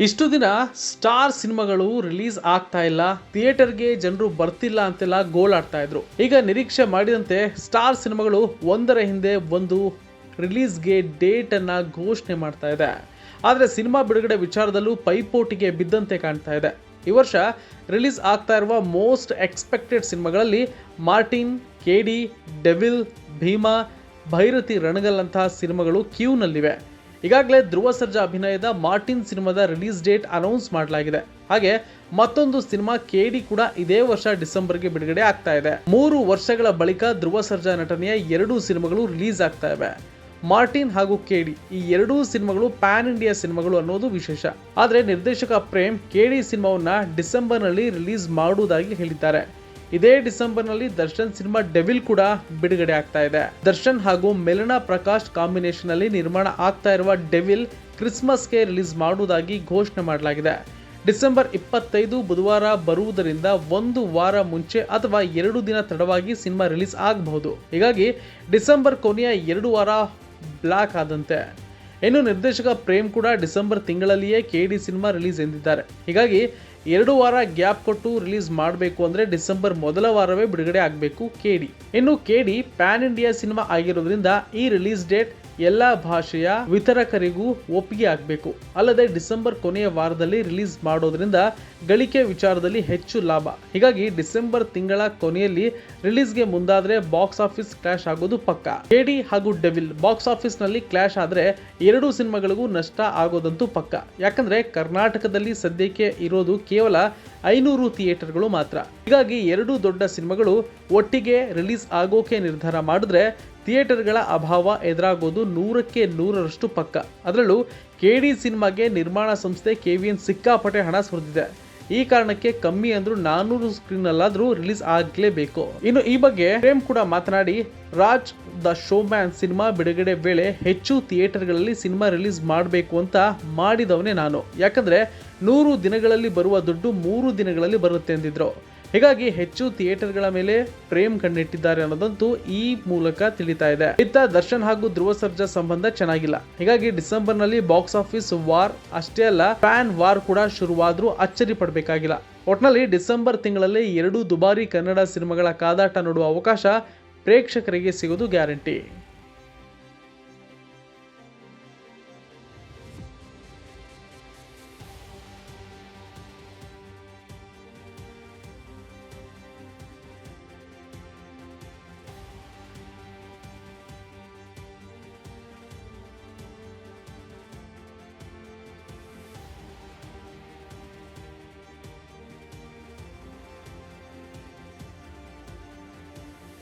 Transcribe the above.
ಇಷ್ಟು ದಿನ ಸ್ಟಾರ್ ಸಿನಿಮಾಗಳು ರಿಲೀಸ್ ಆಗ್ತಾ ಇಲ್ಲ, ಥಿಯೇಟರ್ಗೆ ಜನರು ಬರ್ತಿಲ್ಲ ಅಂತೆಲ್ಲ ಗೋಳಾಡ್ತಾ ಇದ್ರು. ಈಗ ನಿರೀಕ್ಷೆ ಮಾಡಿದಂತೆ ಸ್ಟಾರ್ ಸಿನಿಮಾಗಳು ಒಂದರ ಹಿಂದೆ ಒಂದು ರಿಲೀಸ್ಗೆ ಡೇಟ್ ಅನ್ನ ಘೋಷಣೆ ಮಾಡ್ತಾ ಇದೆ. ಆದರೆ ಸಿನಿಮಾ ಬಿಡುಗಡೆ ವಿಚಾರದಲ್ಲೂ ಪೈಪೋಟಿಗೆ ಬಿದ್ದಂತೆ ಕಾಣ್ತಾ ಇದೆ. ಈ ವರ್ಷ ರಿಲೀಸ್ ಆಗ್ತಾ ಇರುವ ಮೋಸ್ಟ್ ಎಕ್ಸ್ಪೆಕ್ಟೆಡ್ ಸಿನಿಮಾಗಳಲ್ಲಿ ಮಾರ್ಟಿನ್, ಕೆಡಿ, ಡೆವಿಲ್, ಭೀಮಾ, ಭೈರತಿ ರಣಗಲ್ ಅಂತಹ ಸಿನಿಮಾಗಳು ಕ್ಯೂನಲ್ಲಿವೆ. ಈಗಾಗಲೇ ಧ್ರುವ ಸರ್ಜಾ ಅಭಿನಯದ ಮಾರ್ಟಿನ್ ಸಿನಿಮಾದ ರಿಲೀಸ್ ಡೇಟ್ ಅನೌನ್ಸ್ ಮಾಡಲಾಗಿದೆ. ಹಾಗೆ ಮತ್ತೊಂದು ಸಿನಿಮಾ ಕೆಡಿ ಕೂಡ ಇದೇ ವರ್ಷ ಡಿಸೆಂಬರ್ಗೆ ಬಿಡುಗಡೆ ಆಗ್ತಾ ಇದೆ. 3 ವರ್ಷಗಳ ಬಳಿಕ ಧ್ರುವ ಸರ್ಜಾ ನಟನೆಯ 2 ಸಿನಿಮಾಗಳು ರಿಲೀಸ್ ಆಗ್ತಾ ಇವೆ. ಮಾರ್ಟಿನ್ ಹಾಗೂ ಕೆಡಿ ಈ 2 ಸಿನಿಮಾಗಳು ಪ್ಯಾನ್ ಇಂಡಿಯಾ ಸಿನಿಮಾಗಳು ಅನ್ನೋದು ವಿಶೇಷ. ಆದರೆ ನಿರ್ದೇಶಕ ಪ್ರೇಮ್ ಕೆಡಿ ಸಿನಿಮಾವನ್ನ ಡಿಸೆಂಬರ್ನಲ್ಲಿ ರಿಲೀಸ್ ಮಾಡುವುದಾಗಿ ಹೇಳಿದ್ದಾರೆ. ಇದೇ ಡಿಸೆಂಬರ್ನಲ್ಲಿ ದರ್ಶನ್ ಸಿನಿಮಾ ಡೆವಿಲ್ ಕೂಡ ಬಿಡುಗಡೆ ಆಗ್ತಾ ಇದೆ. ದರ್ಶನ್ ಹಾಗೂ ಮೆಲನಾ ಪ್ರಕಾಶ್ ಕಾಂಬಿನೇಷನ್ ಅಲ್ಲಿ ನಿರ್ಮಾಣ ಆಗ್ತಾ ಇರುವ ಡೆವಿಲ್ ಕ್ರಿಸ್ಮಸ್ಗೆ ರಿಲೀಸ್ ಮಾಡುವುದಾಗಿ ಘೋಷಣೆ ಮಾಡಲಾಗಿದೆ. ಡಿಸೆಂಬರ್ 25 ಬುಧವಾರ ಬರುವುದರಿಂದ 1 ವಾರ ಮುಂಚೆ ಅಥವಾ 2 ದಿನ ತಡವಾಗಿ ಸಿನಿಮಾ ರಿಲೀಸ್ ಆಗಬಹುದು. ಹೀಗಾಗಿ ಡಿಸೆಂಬರ್ ಕೊನೆಯ 2 ವಾರ ಬ್ಲಾಕ್ ಆದಂತೆ. ಇನ್ನು ನಿರ್ದೇಶಕ ಪ್ರೇಮ್ ಕೂಡ ಡಿಸೆಂಬರ್ ತಿಂಗಳಲ್ಲಿಯೇ ಕೆಡಿ ಸಿನಿಮಾ ರಿಲೀಸ್ ಎಂದಿದ್ದಾರೆ. ಹೀಗಾಗಿ 2 ವಾರ ಗ್ಯಾಪ್ ಕೊಟ್ಟು ರಿಲೀಸ್ ಮಾಡಬೇಕು ಅಂದ್ರೆ ಡಿಸೆಂಬರ್ ಮೊದಲ ವಾರವೇ ಬಿಡುಗಡೆ ಆಗಬೇಕು ಕೆಡಿ. ಇನ್ನು ಕೆಡಿ ಪ್ಯಾನ್ ಇಂಡಿಯಾ ಸಿನಿಮಾ ಆಗಿರೋದ್ರಿಂದ ಈ ರಿಲೀಸ್ ಡೇಟ್ ಎಲ್ಲಾ ಭಾಷೆಯ ವಿತರಕರಿಗೂ ಒಪ್ಪಿಗೆ ಆಗಬೇಕು. ಅಲ್ಲದೆ ಡಿಸೆಂಬರ್ ಕೊನೆಯ ವಾರದಲ್ಲಿ ರಿಲೀಸ್ ಮಾಡೋದ್ರಿಂದ ಗಳಿಕೆ ವಿಚಾರದಲ್ಲಿ ಹೆಚ್ಚು ಲಾಭ. ಹೀಗಾಗಿ ಡಿಸೆಂಬರ್ ತಿಂಗಳ ಕೊನೆಯಲ್ಲಿ ರಿಲೀಸ್ಗೆ ಮುಂದಾದ್ರೆ ಬಾಕ್ಸ್ ಆಫೀಸ್ ಕ್ಲಾಶ್ ಆಗೋದು ಪಕ್ಕ. ಕೆಡಿ ಹಾಗೂ ಡೆವಿಲ್ ಬಾಕ್ಸ್ ಆಫೀಸ್ ನಲ್ಲಿ ಕ್ಲಾಶ್ ಆದ್ರೆ 2 ಸಿನಿಮಾಗಳಿಗೂ ನಷ್ಟ ಆಗೋದಂತೂ ಪಕ್ಕ. ಯಾಕಂದ್ರೆ ಕರ್ನಾಟಕದಲ್ಲಿ ಸದ್ಯಕ್ಕೆ ಇರೋದು ಕೇವಲ 500 ಥಿಯೇಟರ್ಗಳು ಮಾತ್ರ. ಹೀಗಾಗಿ 2 ದೊಡ್ಡ ಸಿನಿಮಾಗಳು ಒಟ್ಟಿಗೆ ರಿಲೀಸ್ ಆಗೋಕೆ ನಿರ್ಧಾರ ಮಾಡಿದ್ರೆ ಥಿಯೇಟರ್ಗಳ ಅಭಾವ ಎದುರಾಗೋದು 100ಕ್ಕೆ 100ರಷ್ಟು ಪಕ್ಕ. ಅದರಲ್ಲೂ ಕೆಡಿ ಸಿನಿಮಾಗೆ ನಿರ್ಮಾಣ ಸಂಸ್ಥೆ ಕೆವಿಎನ್ ಸಿಕ್ಕಾಪಟ್ಟೆ ಹಣ ಸುರಿದಿದೆ. ಈ ಕಾರಣಕ್ಕೆ ಕಮ್ಮಿ ಅಂದ್ರೂ 400 ಸ್ಕ್ರೀನ್ ಅಲ್ಲಾದ್ರೂ ರಿಲೀಸ್ ಆಗಲೇಬೇಕು. ಇನ್ನು ಈ ಬಗ್ಗೆ ಪ್ರೇಮ್ ಕೂಡ ಮಾತನಾಡಿ, ರಾಜ್ ದ ಶೋಮ್ಯಾನ್ ಸಿನಿಮಾ ಬಿಡುಗಡೆ ವೇಳೆ ಹೆಚ್ಚು ಥಿಯೇಟರ್ಗಳಲ್ಲಿ ಸಿನಿಮಾ ರಿಲೀಸ್ ಮಾಡಬೇಕು ಅಂತ ಮಾಡಿದವನೇ ನಾನು. ಯಾಕಂದ್ರೆ 100 ದಿನಗಳಲ್ಲಿ ಬರುವ ದುಡ್ಡು 3 ದಿನಗಳಲ್ಲಿ ಬರುತ್ತೆ ಎಂದಿದ್ರು. ಹೀಗಾಗಿ ಹೆಚ್ಚು ಥಿಯೇಟರ್ಗಳ ಮೇಲೆ ಪ್ರೇಮ್ ಕಣ್ಣಿಟ್ಟಿದ್ದಾರೆ ಅನ್ನೋದಂತೂ ಈ ಮೂಲಕ ತಿಳಿತಾ ಇದೆ. ಇತ್ತ ದರ್ಶನ್ ಹಾಗೂ ಧ್ರುವ ಸರ್ಜಾ ಸಂಬಂಧ ಚೆನ್ನಾಗಿಲ್ಲ. ಹೀಗಾಗಿ ಡಿಸೆಂಬರ್ನಲ್ಲಿ ಬಾಕ್ಸ್ ಆಫೀಸ್ ವಾರ್ ಅಷ್ಟೇ ಅಲ್ಲ, ಫ್ಯಾನ್ ವಾರ್ ಕೂಡ ಶುರುವಾದ್ರೂ ಅಚ್ಚರಿ ಪಡಬೇಕಾಗಿಲ್ಲ. ಒಟ್ನಲ್ಲಿ ಡಿಸೆಂಬರ್ ತಿಂಗಳಲ್ಲಿ 2 ದುಬಾರಿ ಕನ್ನಡ ಸಿನಿಮಾಗಳ ಕಾದಾಟ ನೋಡುವ ಅವಕಾಶ ಪ್ರೇಕ್ಷಕರಿಗೆ ಸಿಗೋದು ಗ್ಯಾರಂಟಿ.